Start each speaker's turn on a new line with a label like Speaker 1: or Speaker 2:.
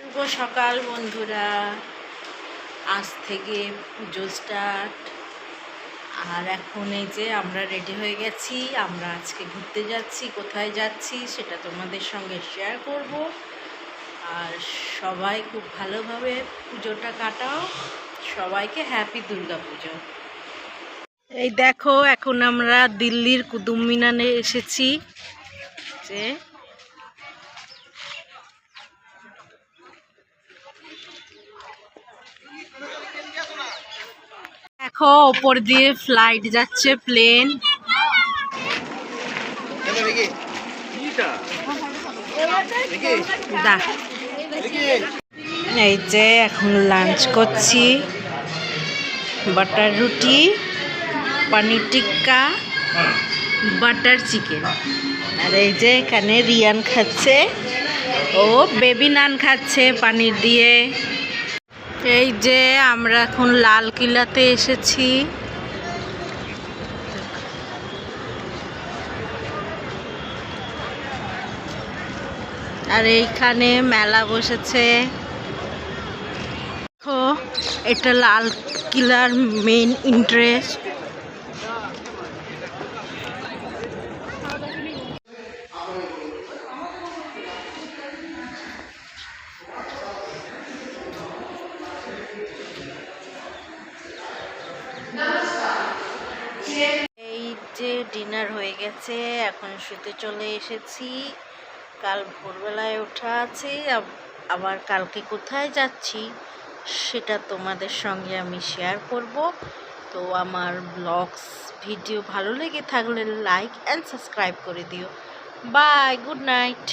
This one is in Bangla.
Speaker 1: শুভ সকাল বন্ধুরা। আজ থেকে পুজো স্টার্ট। আর এখন এই যে আমরা রেডি হয়ে গেছি। আমরা আজকে ঘুরতে যাচ্ছি। কোথায় যাচ্ছি সেটা তোমাদের সঙ্গে শেয়ার করব। আর সবাই খুব ভালোভাবে পুজোটা কাটাও। সবাইকে হ্যাপি দুর্গা পুজো। এই দেখো, এখন আমরা দিল্লির কুতুব মিনারে এসেছি। যে দেখো, ওপর দিয়ে ফ্লাইট যাচ্ছে, প্লেন। এই যে এখন লাঞ্চ করছি, বাটার রুটি, পনির টিক্কা, বাটার চিকেন। আর এই যে এখানে রিয়ান খাচ্ছে, ও বেবি নান খাচ্ছে পানির দিয়ে। এই যে আমরা এখন লাল কিলাতে এসেছি। আর এইখানে মেলা বসেছে। দেখো, এটা লাল কিলার মেইন ইন্টারেস্ট। এই যে ডিনার হয়ে গেছে, এখন শুতে চলে এসেছি। কাল ভোরবেলায় ওঠা আছে, আবার কালকে কোথায় যাচ্ছি সেটা তোমাদের সঙ্গে আমি শেয়ার করব। তো আমার ব্লগস ভিডিও ভালো লেগে থাকলে লাইক অ্যান্ড সাবস্ক্রাইব করে দিও। Bye, good night.